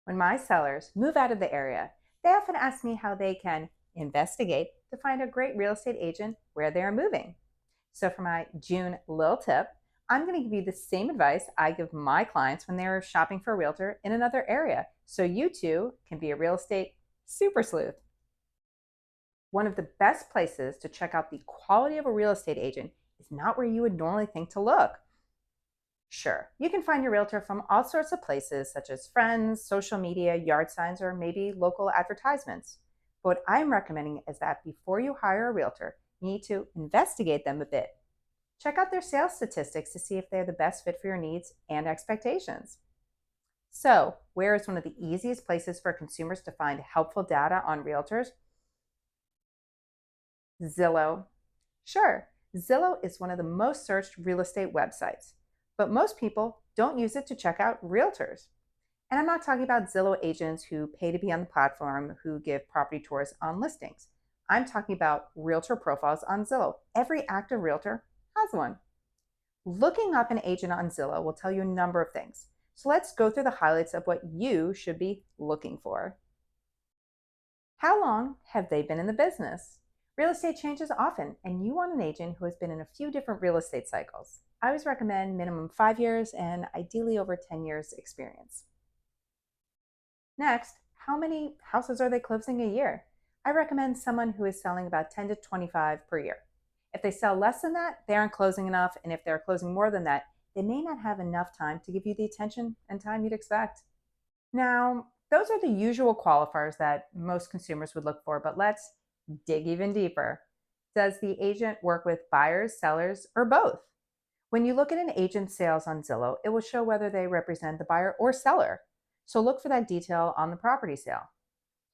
When my sellers move out of the area, they often ask me how they can investigate to find a great real estate agent where they are moving. So, for my June Lil Tip, I'm going to give you the same advice I give my clients when they're shopping for a realtor in another area, so you too can be a real estate super sleuth. One of the best places to check out the quality of a real estate agent is not where you would normally think to look. Sure, you can find your realtor from all sorts of places, such as friends, social media, yard signs, or maybe local advertisements. But what I'm recommending is that before you hire a realtor, you need to investigate them a bit. Check out their sales statistics to see if they're the best fit for your needs and expectations. So, where is one of the easiest places for consumers to find helpful data on realtors? Zillow. Sure, Zillow is one of the most searched real estate websites, but most people don't use it to check out realtors. And I'm not talking about Zillow agents who pay to be on the platform who give property tours on listings. I'm talking about realtor profiles on Zillow. Every active realtor has one. Looking up an agent on Zillow will tell you a number of things. So let's go through the highlights of what you should be looking for. How long have they been in the business? Real estate changes often, and you want an agent who has been in a few different real estate cycles. I always recommend minimum 5 years and ideally over 10 years experience. Next, how many houses are they closing a year? I recommend someone who is selling about 10 to 25 per year. If they sell less than that, they aren't closing enough, and if they're closing more than that, they may not have enough time to give you the attention and time you'd expect. Now, those are the usual qualifiers that most consumers would look for, but let's dig even deeper. Does the agent work with buyers, sellers, or both? When you look at an agent's sales on Zillow, it will show whether they represent the buyer or seller. So look for that detail on the property sale.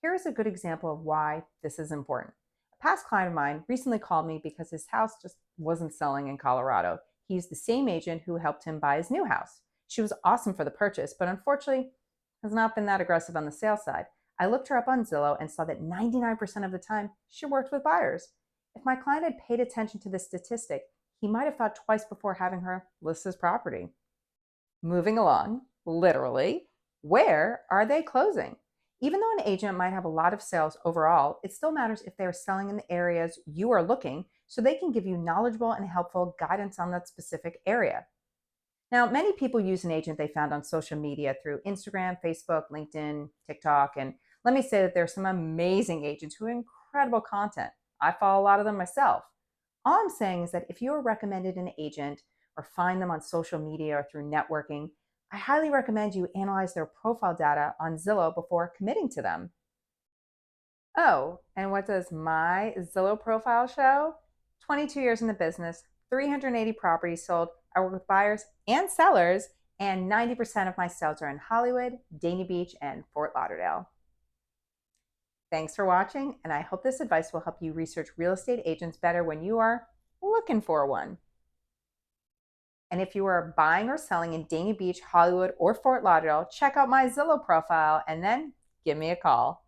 Here is a good example of why this is important. A past client of mine recently called me because his house just wasn't selling in Colorado. He's the same agent who helped him buy his new house. She was awesome for the purchase, but unfortunately has not been that aggressive on the sales side. I looked her up on Zillow and saw that 99% of the time she worked with buyers. If my client had paid attention to this statistic, he might have thought twice before having her list his property. Moving along, literally, where are they closing? Even though an agent might have a lot of sales overall, it still matters if they're selling in the areas you are looking so they can give you knowledgeable and helpful guidance on that specific area. Now, many people use an agent they found on social media through Instagram, Facebook, LinkedIn, TikTok, and let me say that there's some amazing agents who have incredible content. I follow a lot of them myself. All I'm saying is that if you are recommended an agent or find them on social media or through networking, I highly recommend you analyze their profile data on Zillow before committing to them. Oh, and what does my Zillow profile show? 22 years in the business, 380 properties sold. I work with buyers and sellers, and 90% of my sales are in Hollywood, Dania Beach, and Fort Lauderdale. Thanks for watching, and I hope this advice will help you research real estate agents better when you are looking for one. And if you are buying or selling in Dania Beach, Hollywood, or Fort Lauderdale, check out my Zillow profile and then give me a call.